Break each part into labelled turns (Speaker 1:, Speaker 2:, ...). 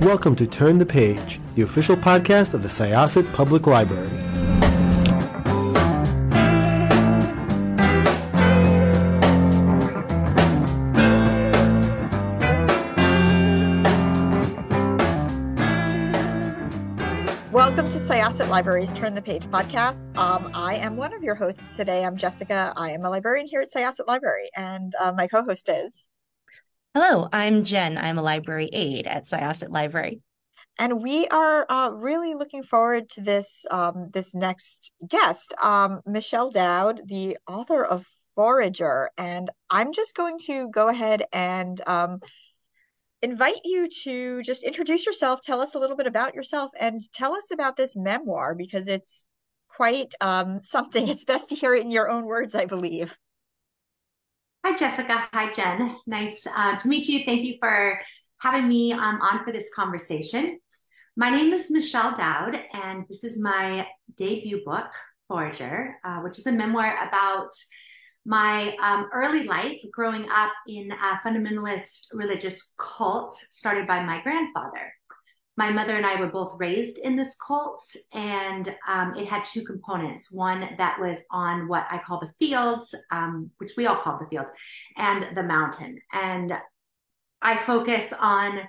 Speaker 1: Welcome to Turn the Page, the official podcast of the Syosset Public Library.
Speaker 2: Welcome to Syosset Library's Turn the Page podcast. I am one of your hosts today. I'm Jessica. I am a librarian here at Syosset Library, and my co-host is...
Speaker 3: Hello, I'm Jen. I'm a library aide at Syosset Library.
Speaker 2: And we are really looking forward to this next guest, Michelle Dowd, the author of Forager. And I'm just going to go ahead and invite you to just introduce yourself, tell us a little bit about yourself, and tell us about this memoir, because it's quite something. It's best to hear it in your own words, I believe.
Speaker 4: Hi, Jessica. Hi, Jen. Nice to meet you. Thank you for having me on for this conversation. My name is Michelle Dowd, and this is my debut book, Forager, which is a memoir about my early life growing up in a fundamentalist religious cult started by my grandfather. My mother and I were both raised in this cult, and it had two components. One that was on what I call the fields, which we all call the field, and the mountain. And I focus on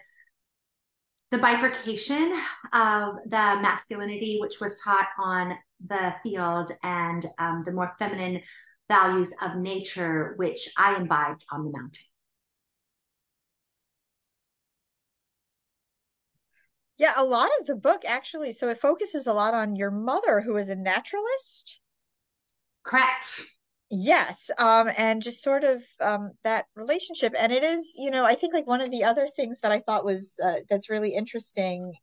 Speaker 4: the bifurcation of the masculinity, which was taught on the field, and the more feminine values of nature, which I imbibed on the mountain.
Speaker 2: Yeah, a lot of the book actually, so it focuses a lot on your mother, who is a naturalist.
Speaker 4: Correct.
Speaker 2: Yes, and just sort of that relationship. And it is, I think like one of the other things that I thought was that's really interesting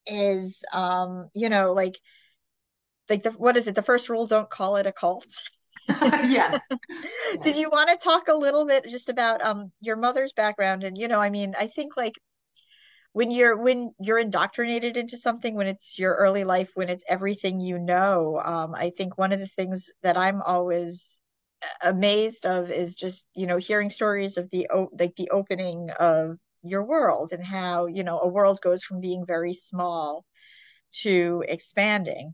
Speaker 2: is, like what is it? The first rule, don't call it a cult.
Speaker 4: Yes.
Speaker 2: Did you want to talk a little bit just about your mother's background? And, I think like when you're indoctrinated into something, when it's your early life, when it's everything I think one of the things that I'm always amazed of is just, hearing stories of the opening of your world, and how, a world goes from being very small to expanding.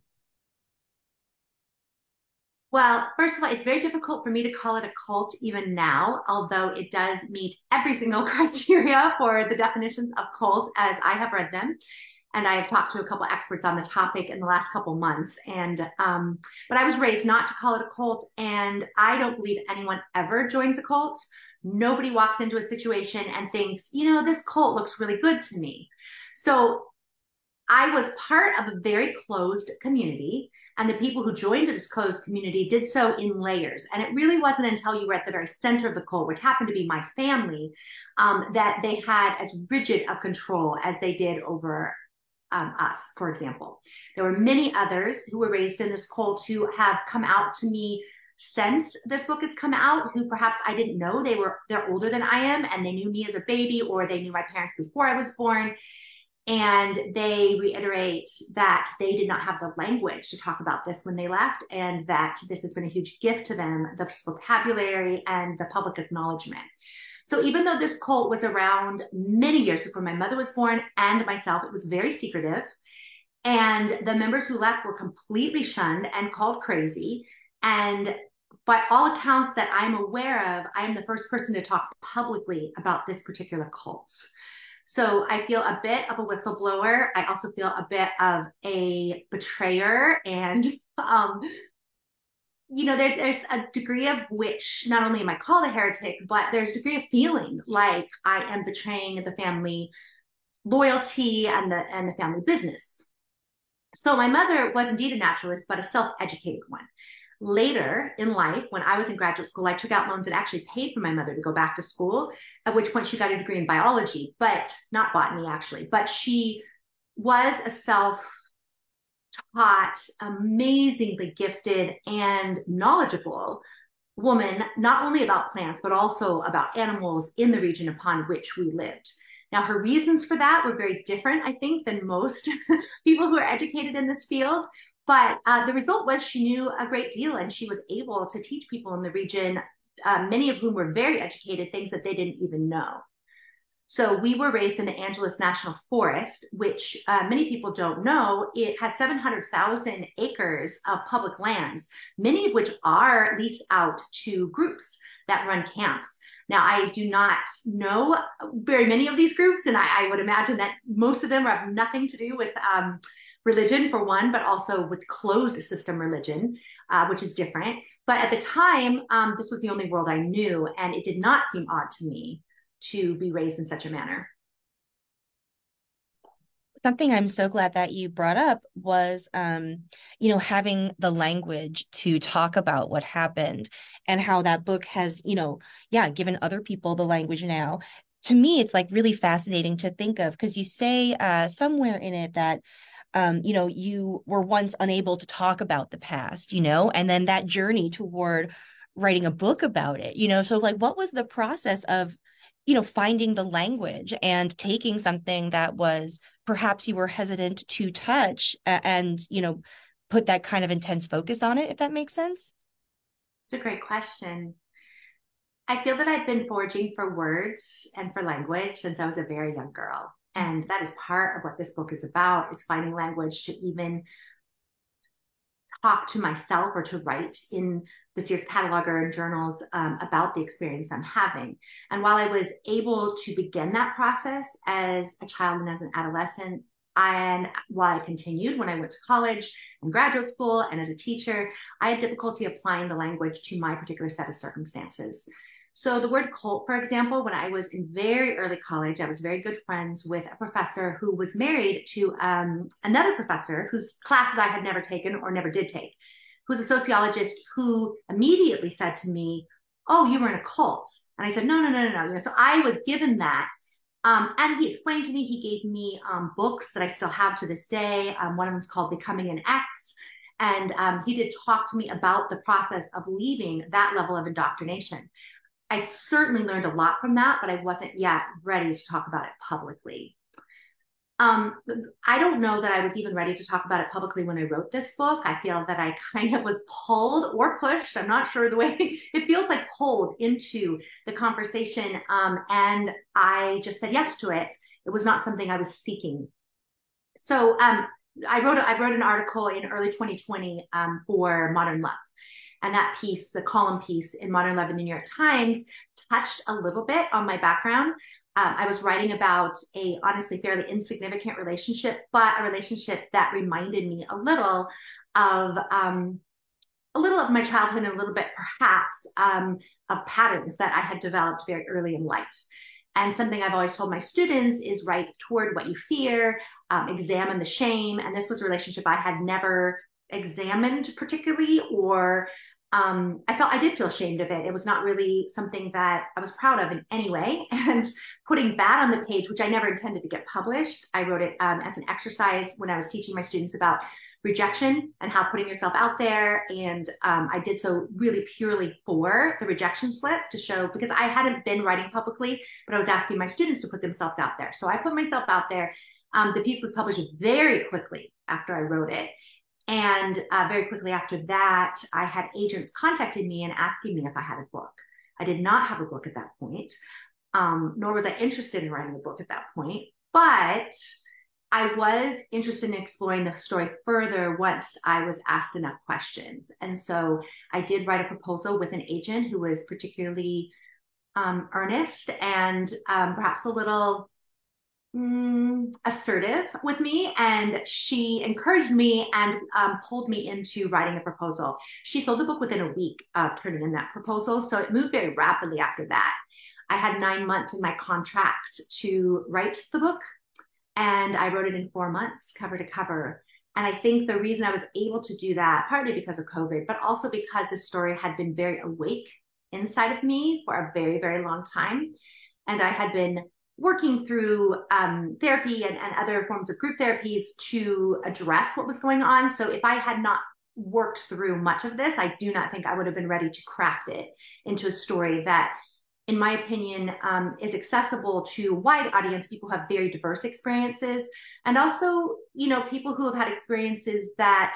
Speaker 4: Well, first of all, it's very difficult for me to call it a cult even now, although it does meet every single criteria for the definitions of cult as I have read them. And I have talked to a couple experts on the topic in the last couple months. And but I was raised not to call it a cult, and I don't believe anyone ever joins a cult. Nobody walks into a situation and thinks, this cult looks really good to me. So I was part of a very closed community, and the people who joined this closed community did so in layers. And it really wasn't until you were at the very center of the cult, which happened to be my family, that they had as rigid of control as they did over us, for example. There were many others who were raised in this cult who have come out to me since this book has come out, who perhaps I didn't know. They're older than I am, and they knew me as a baby, or they knew my parents before I was born. And they reiterate that they did not have the language to talk about this when they left, and that this has been a huge gift to them, the vocabulary and the public acknowledgement. So even though this cult was around many years before my mother was born and myself, it was very secretive. And the members who left were completely shunned and called crazy. And by all accounts that I'm aware of, I am the first person to talk publicly about this particular cult. So I feel a bit of a whistleblower. I also feel a bit of a betrayer. And, there's a degree of which not only am I called a heretic, but there's a degree of feeling like I am betraying the family loyalty and the family business. So my mother was indeed a naturalist, but a self-educated one. Later in life, when I was in graduate school, I took out loans and actually paid for my mother to go back to school, at which point she got a degree in biology, but not botany, actually. But she was a self-taught, amazingly gifted and knowledgeable woman, not only about plants, but also about animals in the region upon which we lived. Now, her reasons for that were very different, I think, than most people who are educated in this field. But the result was she knew a great deal, and she was able to teach people in the region, many of whom were very educated, things that they didn't even know. So we were raised in the Angeles National Forest, which many people don't know. It has 700,000 acres of public lands, many of which are leased out to groups that run camps. Now, I do not know very many of these groups, and I would imagine that most of them have nothing to do with religion, for one, but also with closed system religion, which is different. But at the time, this was the only world I knew, and it did not seem odd to me to be raised in such a manner.
Speaker 3: Something I'm so glad that you brought up was, having the language to talk about what happened and how that book has, given other people the language now. To me, it's like really fascinating to think of, because you say somewhere in it that you were once unable to talk about the past, and then that journey toward writing a book about it, so like, what was the process of, finding the language and taking something that was perhaps you were hesitant to touch and, put that kind of intense focus on it, if that makes sense?
Speaker 4: It's a great question. I feel that I've been foraging for words and for language since I was a very young girl. And that is part of what this book is about, is finding language to even talk to myself or to write in the Sears cataloger and journals about the experience I'm having. And while I was able to begin that process as a child and as an adolescent, and while I continued when I went to college and graduate school and as a teacher, I had difficulty applying the language to my particular set of circumstances. So the word cult, for example, when I was in very early college, I was very good friends with a professor who was married to another professor whose classes I had never taken or never did take, who's a sociologist, who immediately said to me, "Oh, you were in a cult." And I said, no. So I was given that. And he explained to me, he gave me books that I still have to this day. One of them is called Becoming an X. And he did talk to me about the process of leaving that level of indoctrination. I certainly learned a lot from that, but I wasn't yet ready to talk about it publicly. I don't know that I was even ready to talk about it publicly when I wrote this book. I feel that I kind of was pulled or pushed. I'm not sure the way it feels, like pulled into the conversation. And I just said yes to it. It was not something I was seeking. So I wrote an article in early 2020 for Modern Love. And that piece, the column piece in Modern Love in the New York Times, touched a little bit on my background. I was writing about a honestly fairly insignificant relationship, but a relationship that reminded me a little of my childhood and a little bit perhaps of patterns that I had developed very early in life. And something I've always told my students is write toward what you fear, examine the shame. And this was a relationship I had never examined particularly, or I did feel ashamed of it. It was not really something that I was proud of in any way. And putting that on the page, which I never intended to get published, I wrote it as an exercise when I was teaching my students about rejection and how putting yourself out there. And I did so really purely for the rejection slip, to show, because I hadn't been writing publicly, but I was asking my students to put themselves out there. So I put myself out there. The piece was published very quickly after I wrote it. And very quickly after that, I had agents contacting me and asking me if I had a book. I did not have a book at that point, nor was I interested in writing a book at that point. But I was interested in exploring the story further once I was asked enough questions. And so I did write a proposal with an agent who was particularly earnest and perhaps a little assertive with me, and she encouraged me and pulled me into writing a proposal. She sold the book within a week of turning in that proposal, so it moved very rapidly after that. I had 9 months in my contract to write the book, and I wrote it in 4 months, cover to cover. And I think the reason I was able to do that, partly because of COVID, but also because the story had been very awake inside of me for a very, very long time. And I had been working through therapy and other forms of group therapies to address what was going on. So if I had not worked through much of this, I do not think I would have been ready to craft it into a story that, in my opinion, is accessible to a wide audience. People have very diverse experiences, and also, people who have had experiences that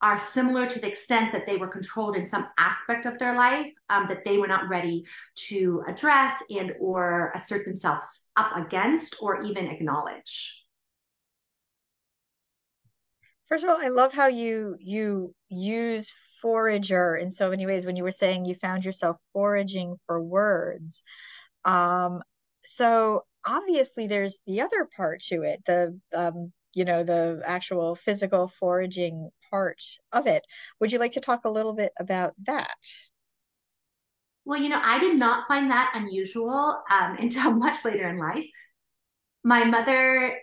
Speaker 4: are similar to the extent that they were controlled in some aspect of their life that they were not ready to address and or assert themselves up against or even acknowledge.
Speaker 2: First of all, I love how you use forager in so many ways when you were saying you found yourself foraging for words. So obviously there's the other part to it, the actual physical foraging part of it. Would you like to talk a little bit about that?
Speaker 4: Well, I did not find that unusual until much later in life. My mother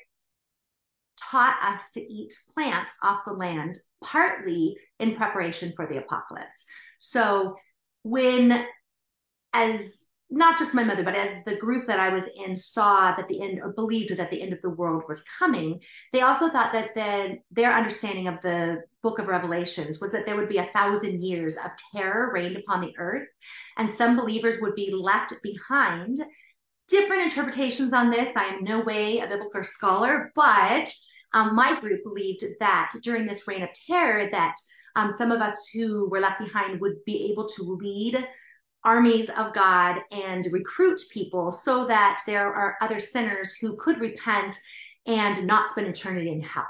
Speaker 4: taught us to eat plants off the land, partly in preparation for the apocalypse. So when, as not just my mother, but as the group that I was in saw that the end, or believed that the end of the world was coming, they also thought that their understanding of the book of Revelations was that there would be 1,000 years of terror rained upon the earth, and some believers would be left behind. Different interpretations on this. I am no way a biblical scholar, but my group believed that during this reign of terror that some of us who were left behind would be able to lead armies of God and recruit people so that there are other sinners who could repent and not spend eternity in hell.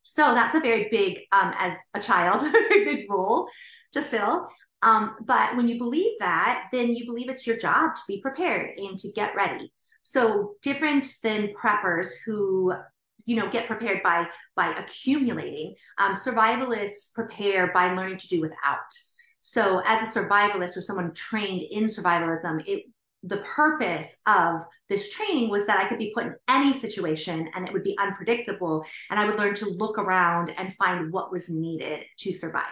Speaker 4: So that's a very big, as a child, a very big role to fill. But when you believe that, then you believe it's your job to be prepared and to get ready. So different than preppers who get prepared by accumulating, survivalists prepare by learning to do without. So as a survivalist or someone trained in survivalism, the purpose of this training was that I could be put in any situation and it would be unpredictable. And I would learn to look around and find what was needed to survive.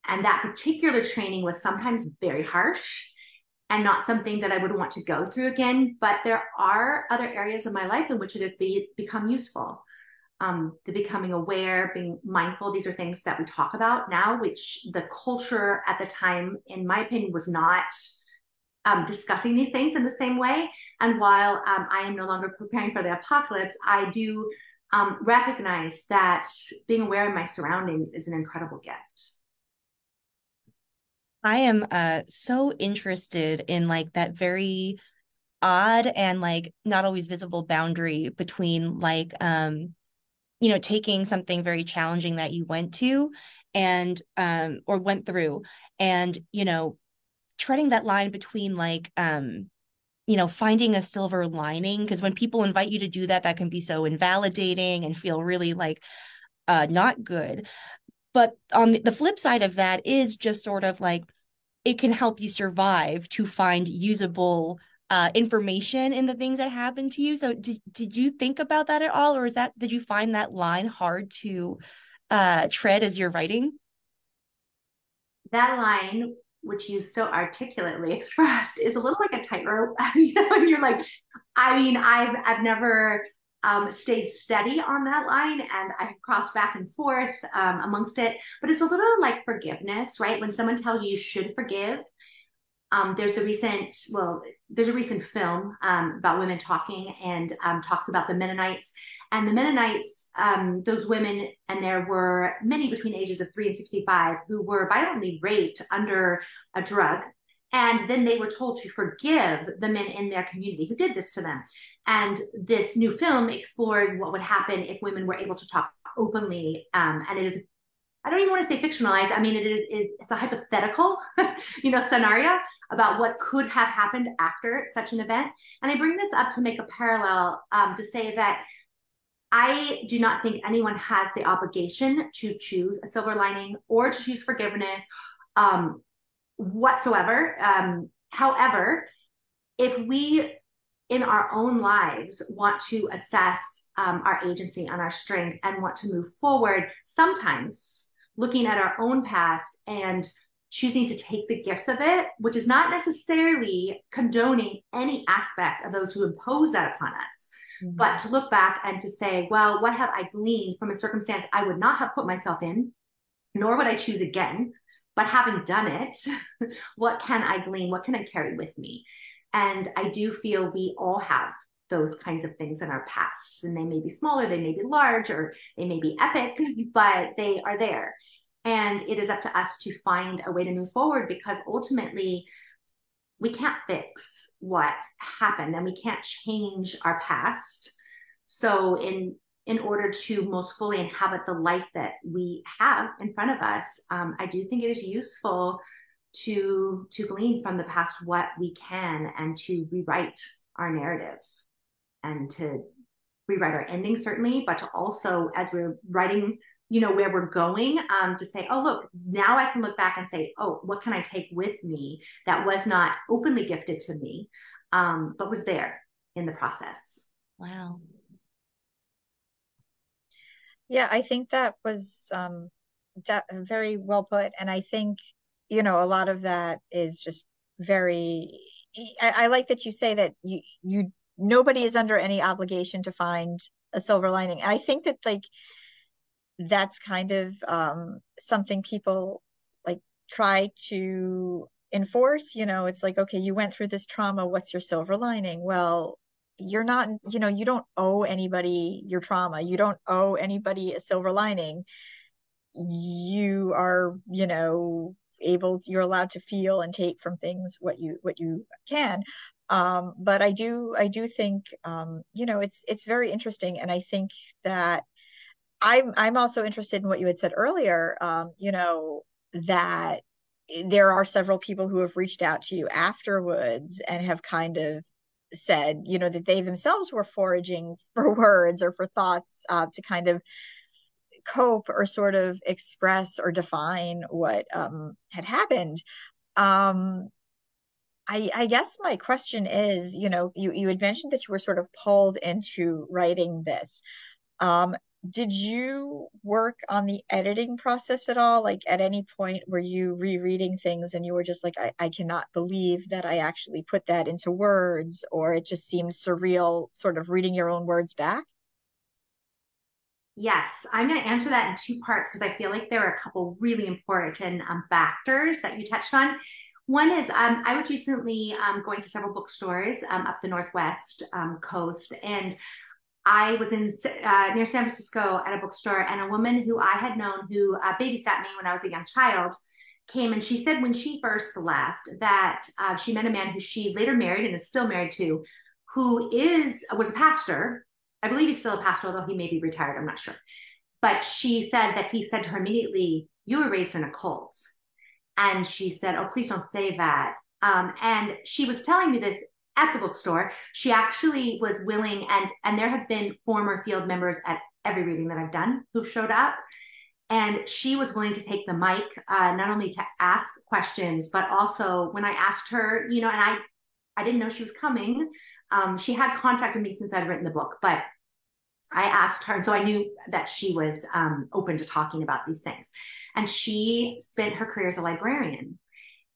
Speaker 4: And that particular training was sometimes very harsh and not something that I would want to go through again. But there are other areas of my life in which it has become useful. The becoming aware, being mindful, these are things that we talk about now, which the culture at the time, in my opinion, was not discussing these things in the same way. And while I am no longer preparing for the apocalypse, I do recognize that being aware of my surroundings is an incredible gift.
Speaker 3: I am so interested in like that very odd and like not always visible boundary between like taking something very challenging that you went to and or went through and treading that line between like finding a silver lining, because when people invite you to do that, that can be so invalidating and feel really like not good. But on the flip side of that is just sort of like it can help you survive to find usable information in the things that happen to you. So did you think about that at all? Or did you find that line hard to tread as you're writing?
Speaker 4: That line, which you so articulately expressed, is a little like a tightrope. And you're like, I've never stayed steady on that line, and I've crossed back and forth amongst it. But it's a little like forgiveness, right? When someone tells you should forgive, there's a recent film about women talking and talks about the Mennonites. And the Mennonites, those women, and there were many between the ages of 3 and 65 who were violently raped under a drug. And then they were told to forgive the men in their community who did this to them. And this new film explores what would happen if women were able to talk openly. And it is, I don't even want to say fictionalized. I mean, it's a hypothetical, scenario about what could have happened after such an event. And I bring this up to make a parallel to say that I do not think anyone has the obligation to choose a silver lining or to choose forgiveness whatsoever. However, if we in our own lives want to assess our agency and our strength and want to move forward, sometimes looking at our own past and choosing to take the gifts of it, which is not necessarily condoning any aspect of those who impose that upon us, but to look back and to say, well, what have I gleaned from a circumstance I would not have put myself in, nor would I choose again, but having done it, what can I glean? What can I carry with me? And I do feel we all have those kinds of things in our past. And they may be smaller, they may be large, or they may be epic, but they are there. And it is up to us to find a way to move forward, because ultimately we can't fix what happened and we can't change our past. So in order to most fully inhabit the life that we have in front of us, I do think it is useful to glean from the past what we can, and to rewrite our narrative, and to rewrite our ending, certainly, but to also, as we're writing, where we're going, to say, oh, look, now I can look back and say, oh, what can I take with me that was not openly gifted to me, but was there in the process.
Speaker 3: Wow.
Speaker 2: Yeah, I think that was very well put. And I think, a lot of that is just I like that you say that nobody is under any obligation to find a silver lining. And I think that like that's kind of something people like try to enforce. It's like, okay, you went through this trauma, what's your silver lining? Well, you're not, you don't owe anybody your trauma. You don't owe anybody a silver lining. You are, you're allowed to feel and take from things what you can. But I do think, it's very interesting. And I think that I'm also interested in what you had said earlier, that there are several people who have reached out to you afterwards and have kind of said, that they themselves were foraging for words or for thoughts to kind of cope or sort of express or define what had happened. I guess my question is, you had mentioned that you were sort of pulled into writing this. Did you work on the editing process at all? Like at any point were you rereading things and you were just like, I cannot believe that I actually put that into words, or it just seems surreal sort of reading your own words back?
Speaker 4: Yes, I'm going to answer that in two parts, because I feel like there are a couple really important factors that you touched on. One is I was recently going to several bookstores up the Northwest coast, and I was in near San Francisco at a bookstore, and a woman who I had known who babysat me when I was a young child came, and she said when she first left that she met a man who she later married and is still married to, who was a pastor. I believe he's still a pastor, although he may be retired. I'm not sure. But she said that he said to her immediately, "You were raised in a cult." And she said, "Oh, please don't say that." And she was telling me this at the bookstore. She actually was willing, and there have been former field members at every reading that I've done who've showed up. And she was willing to take the mic, not only to ask questions, but also when I asked her, and I didn't know she was coming. She had contacted me since I'd written the book, but I asked her, and so I knew that she was open to talking about these things. And she spent her career as a librarian,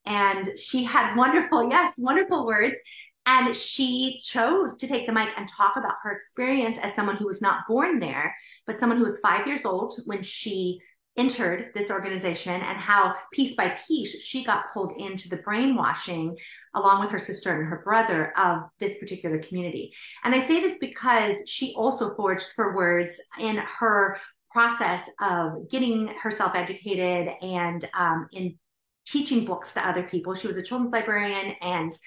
Speaker 4: and she had wonderful words. And she chose to take the mic and talk about her experience as someone who was not born there, but someone who was 5 years old when she entered this organization, and how piece by piece she got pulled into the brainwashing along with her sister and her brother of this particular community. And I say this because she also forged for words in her process of getting herself educated and in teaching books to other people. She was a children's librarian, and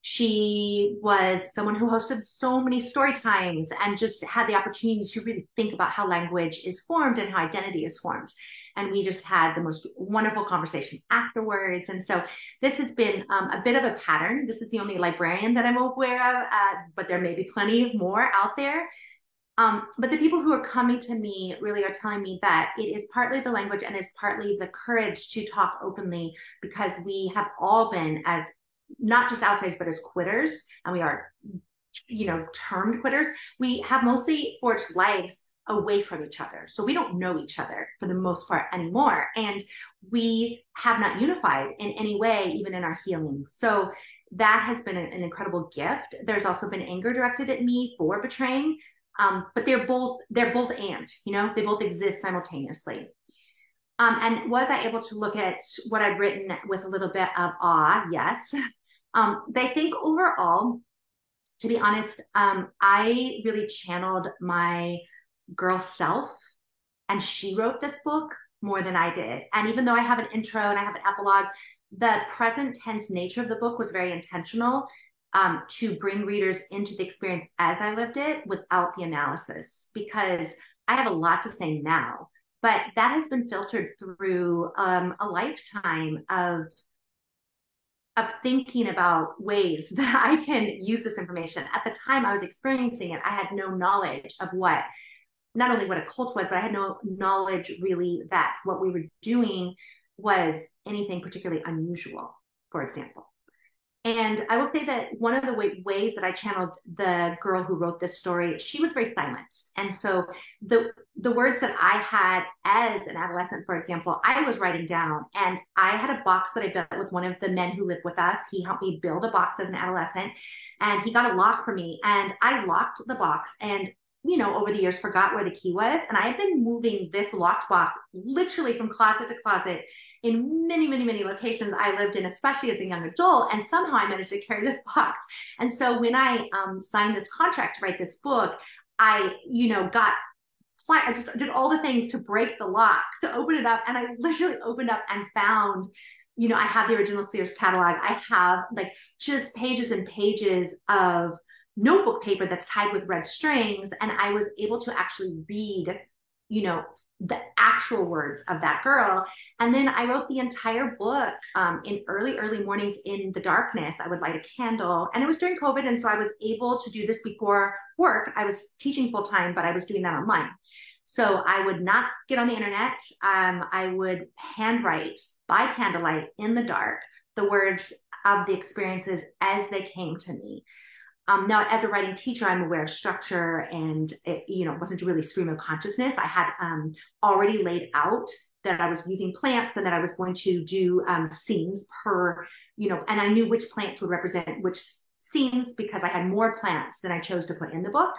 Speaker 4: she was someone who hosted so many story times and just had the opportunity to really think about how language is formed and how identity is formed. And we just had the most wonderful conversation afterwards. And so this has been a bit of a pattern. This is the only librarian that I'm aware of, but there may be plenty more out there. But the people who are coming to me really are telling me that it is partly the language and it's partly the courage to talk openly, because we have all been, as not just outsiders, but as quitters, and we are, termed quitters. We have mostly forged lives away from each other. So we don't know each other for the most part anymore. And we have not unified in any way, even in our healing. So that has been an incredible gift. There's also been anger directed at me for betraying. But they're both and, they both exist simultaneously. And was I able to look at what I'd written with a little bit of awe? Yes. I think overall, to be honest, I really channeled my girl self, and she wrote this book more than I did. And even though I have an intro and I have an epilogue, the present tense nature of the book was very intentional, to bring readers into the experience as I lived it without the analysis, because I have a lot to say now, but that has been filtered through a lifetime of thinking about ways that I can use this information. At the time I was experiencing it, I had no knowledge of not only what a cult was, but I had no knowledge really that what we were doing was anything particularly unusual, for example. And I will say that one of the ways that I channeled the girl who wrote this story, she was very silent. And so the words that I had as an adolescent, for example, I was writing down, and I had a box that I built with one of the men who lived with us. He helped me build a box as an adolescent, and he got a lock for me, and I locked the box, and over the years forgot where the key was. And I had been moving this locked box literally from closet to closet in many, many, many locations I lived in, especially as a young adult. And somehow I managed to carry this box. And so when I signed this contract to write this book, I just did all the things to break the lock, to open it up. And I literally opened up and found, I have the original Sears catalog. I have like just pages and pages of notebook paper that's tied with red strings. And I was able to actually read, the actual words of that girl. And then I wrote the entire book in early mornings in the darkness. I would light a candle, and it was during COVID. And so I was able to do this before work. I was teaching full time, but I was doing that online. So I would not get on the internet. I would handwrite by candlelight in the dark the words of the experiences as they came to me. Now, as a writing teacher, I'm aware of structure, and it, wasn't really stream of consciousness. I had already laid out that I was using plants and that I was going to do scenes per, and I knew which plants would represent which scenes because I had more plants than I chose to put in the book.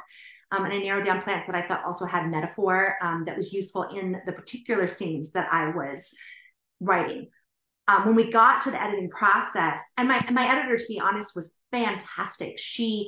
Speaker 4: And I narrowed down plants that I thought also had metaphor that was useful in the particular scenes that I was writing. When we got to the editing process, and my editor, to be honest, was fantastic. She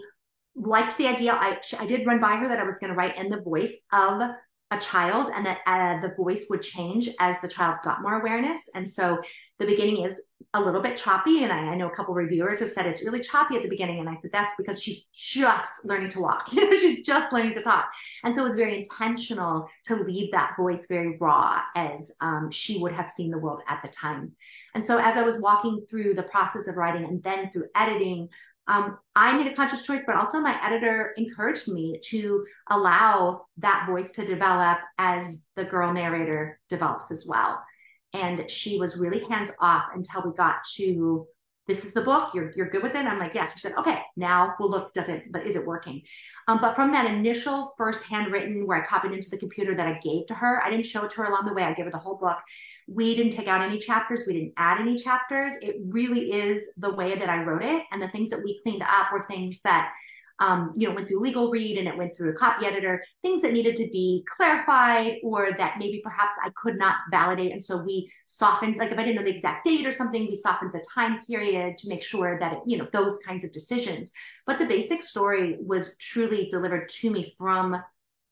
Speaker 4: liked the idea. I did run by her that I was going to write in the voice of a child, and that the voice would change as the child got more awareness. And so the beginning is a little bit choppy, and I know a couple reviewers have said it's really choppy at the beginning, and I said that's because she's just learning to walk. She's just learning to talk. And so it was very intentional to leave that voice very raw, as she would have seen the world at the time. And so as I was walking through the process of writing and then through editing, I made a conscious choice, but also my editor encouraged me to allow that voice to develop as the girl narrator develops as well. And she was really hands off until we got to, this is the book, you're good with it? And I'm like, yes. She said, okay, now we'll look, is it working? But from that initial first handwritten where I copied into the computer that I gave to her, I didn't show it to her along the way. I gave her the whole book. We didn't take out any chapters. We didn't add any chapters. It really is the way that I wrote it. And the things that we cleaned up were things that, went through legal read, and it went through a copy editor, things that needed to be clarified or that maybe perhaps I could not validate. And so we softened, like if I didn't know the exact date or something, we softened the time period to make sure that it, those kinds of decisions. But the basic story was truly delivered to me from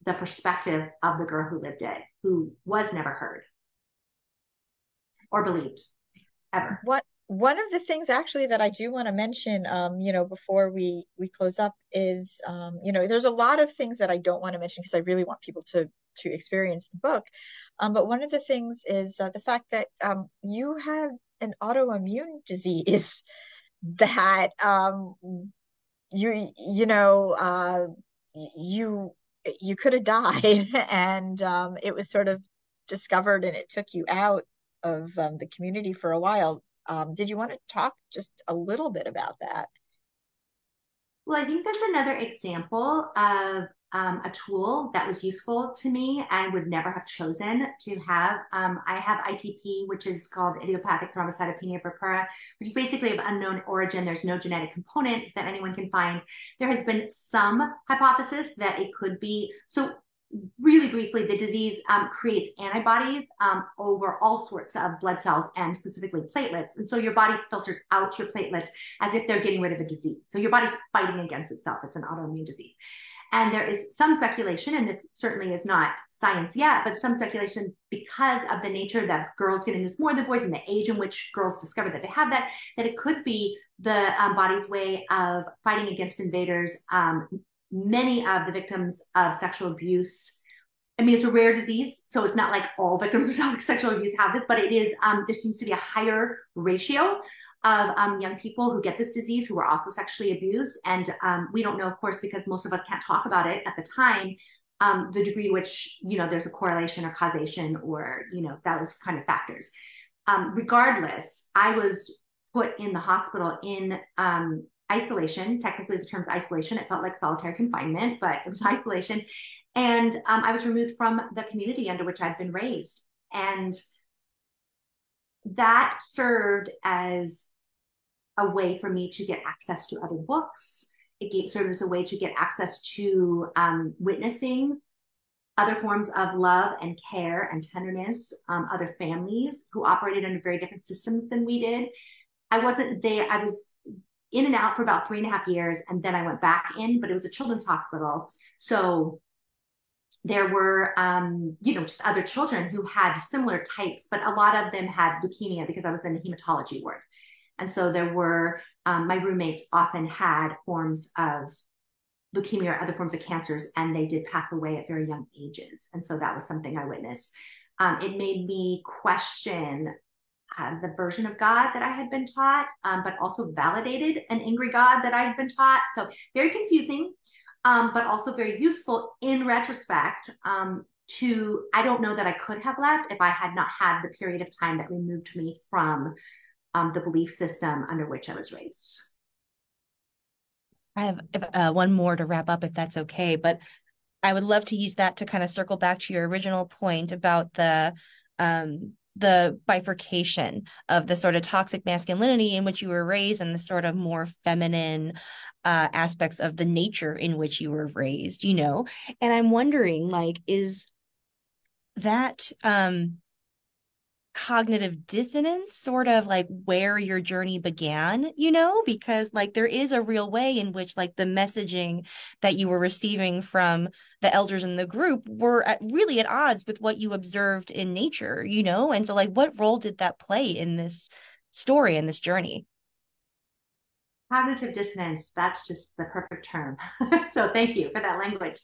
Speaker 4: the perspective of the girl who lived it, who was never heard or believed ever.
Speaker 2: One of the things actually that I do want to mention, before we close up is, there's a lot of things that I don't want to mention because I really want people to experience the book. But one of the things is the fact that you have an autoimmune disease that you could have died, and it was sort of discovered, and it took you out of the community for a while. Did you want to talk just a little bit about that?
Speaker 4: Well, I think that's another example of a tool that was useful to me and would never have chosen to have. I have ITP, which is called idiopathic thrombocytopenia purpura, which is basically of unknown origin. There's no genetic component that anyone can find. There has been some hypothesis that it could be. So really briefly, the disease creates antibodies over all sorts of blood cells and specifically platelets. And so your body filters out your platelets as if they're getting rid of a disease. So your body's fighting against itself. It's an autoimmune disease. And there is some speculation, and this certainly is not science yet, but some speculation because of the nature that girls getting this more than boys and the age in which girls discover that they have that it could be the body's way of fighting against invaders. Many of the victims of sexual abuse, I mean, it's a rare disease, so it's not like all victims of sexual abuse have this, but it is, there seems to be a higher ratio of young people who get this disease who are also sexually abused. And we don't know, of course, because most of us can't talk about it at the time, the degree to which, there's a correlation or causation or, those kind of factors. Regardless, I was put in the hospital in isolation. Technically, the term is isolation. It felt like solitary confinement, but it was isolation. And I was removed from the community under which I'd been raised. And that served as a way for me to get access to other books. It served as a way to get access to witnessing other forms of love and care and tenderness, other families who operated under very different systems than we did. I wasn't there. I was in and out for about 3.5 years, and then I went back in, but it was a children's hospital. So there were, just other children who had similar types, but a lot of them had leukemia because I was in the hematology ward. And so there were, my roommates often had forms of leukemia or other forms of cancers, and they did pass away at very young ages. And so that was something I witnessed. It made me question the version of God that I had been taught, but also validated an angry God that I had been taught. So very confusing, but also very useful in retrospect. I don't know that I could have left if I had not had the period of time that removed me from the belief system under which I was raised.
Speaker 3: I have one more to wrap up, if that's okay, but I would love to use that to kind of circle back to your original point about the bifurcation of the sort of toxic masculinity in which you were raised and the sort of more feminine aspects of the nature in which you were raised, and I'm wondering, is that cognitive dissonance sort of where your journey began, because there is a real way in which the messaging that you were receiving from the elders in the group were really at odds with what you observed in nature, and so what role did that play in this story and this journey?
Speaker 4: Cognitive dissonance, that's just the perfect term. So thank you for that language.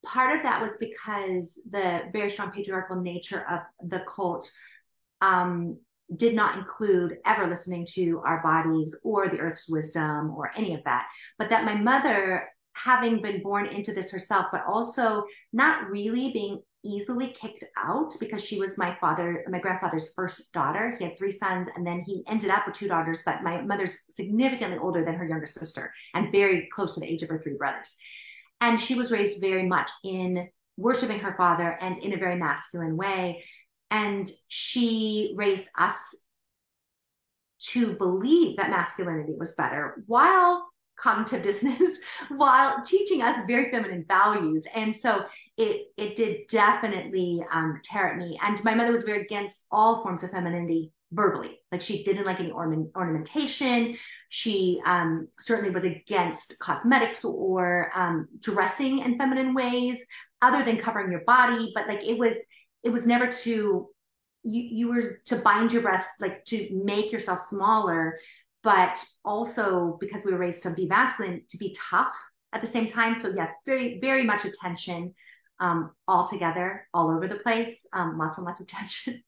Speaker 4: Part of that was because the very strong patriarchal nature of the cult did not include ever listening to our bodies or the earth's wisdom or any of that. But that my mother, having been born into this herself, but also not really being easily kicked out because she was my grandfather's first daughter. He had 3 sons, and then he ended up with 2 daughters, but my mother's significantly older than her younger sister and very close to the age of her 3 brothers. And she was raised very much in worshiping her father and in a very masculine way. And she raised us to believe that masculinity was better while cognitive dissonance, while teaching us very feminine values. And so it did definitely tear at me. And my mother was very against all forms of femininity verbally. She didn't like any ornamentation. She certainly was against cosmetics or dressing in feminine ways other than covering your body. But it was never to, you were to bind your breast, to make yourself smaller, but also because we were raised to be masculine, to be tough at the same time. So yes, very, very much attention all together, all over the place, lots and lots of tension.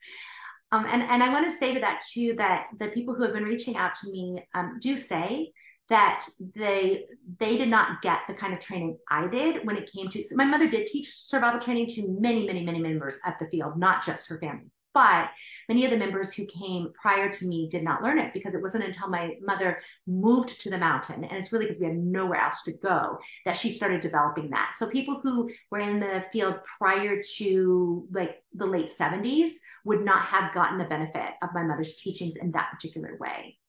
Speaker 4: And I want to say to that too, that the people who have been reaching out to me do say that they did not get the kind of training I did when it came to, so my mother did teach survival training to many, many, many members at the field, not just her family. But many of the members who came prior to me did not learn it because it wasn't until my mother moved to the mountain, and it's really because we had nowhere else to go, that she started developing that. So people who were in the field prior to the late 70s would not have gotten the benefit of my mother's teachings in that particular way.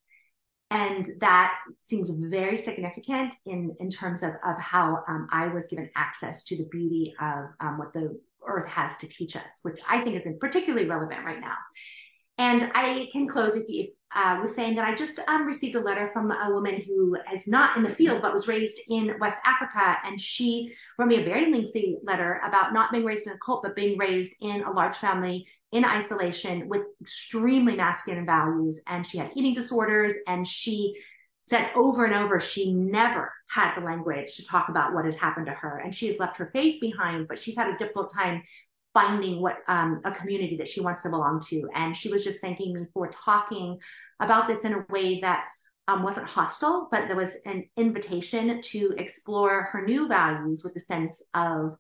Speaker 4: And that seems very significant in terms of how I was given access to the beauty of what the earth has to teach us, which I think is particularly relevant right now. And I can close with saying that I just received a letter from a woman who is not in the field, but was raised in West Africa. And she wrote me a very lengthy letter about not being raised in a cult, but being raised in a large family in isolation with extremely masculine values. And she had eating disorders. And she said over and over, she never had the language to talk about what had happened to her. And she has left her faith behind, but she's had a difficult time finding what a community that she wants to belong to. And she was just thanking me for talking about this in a way that wasn't hostile, but there was an invitation to explore her new values with a sense of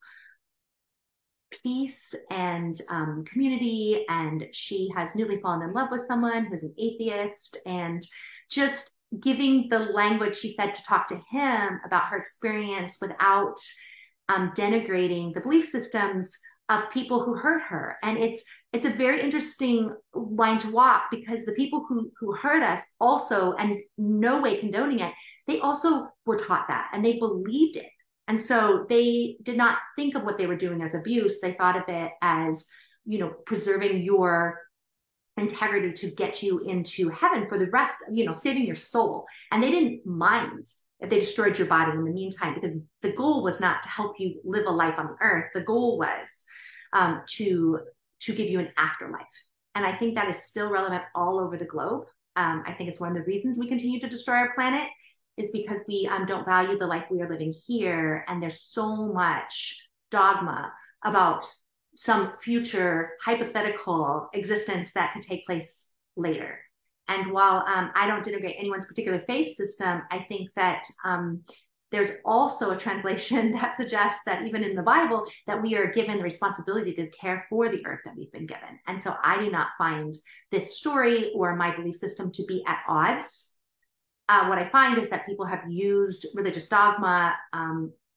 Speaker 4: peace and community. And she has newly fallen in love with someone who's an atheist, and just giving the language, she said, to talk to him about her experience without denigrating the belief systems of people who hurt her. And it's a very interesting line to walk, because the people who hurt us also, and no way condoning it, they also were taught that and they believed it. And so they did not think of what they were doing as abuse. They thought of it as, preserving your integrity to get you into heaven for the rest, saving your soul. And they didn't mind if they destroyed your body in the meantime, because the goal was not to help you live a life on the earth. The goal was to give you an afterlife. And I think that is still relevant all over the globe. I think it's one of the reasons we continue to destroy our planet, is because we don't value the life we are living here. And there's so much dogma about some future hypothetical existence that could take place later. And while I don't denigrate anyone's particular faith system, I think that there's also a translation that suggests that even in the Bible, that we are given the responsibility to care for the earth that we've been given. And so I do not find this story or my belief system to be at odds. What I find is that people have used religious dogma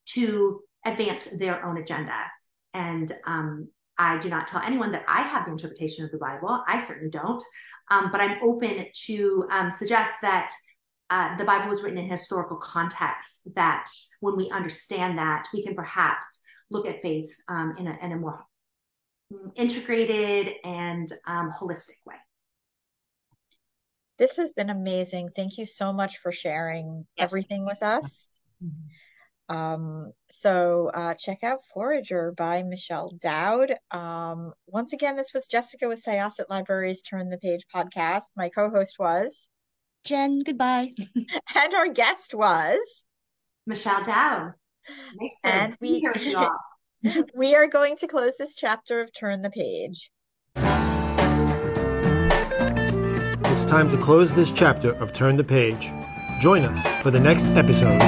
Speaker 4: to advance their own agenda. And I do not tell anyone that I have the interpretation of the Bible. I certainly don't. But I'm open to suggest that the Bible was written in historical context, that when we understand that, we can perhaps look at faith in a more integrated and holistic way.
Speaker 2: This has been amazing. Thank you so much for sharing everything with us. So check out Forager by Michelle Dowd. Once again, this was Jessica with Syosset Libraries Turn the Page podcast. My co-host was
Speaker 3: Jen. Goodbye.
Speaker 2: And our guest was
Speaker 4: Michelle Dowd. Nice to be here with you all.
Speaker 2: We are going to close this chapter of Turn the Page.
Speaker 1: It's time to close this chapter of Turn the Page. Join us for the next episode.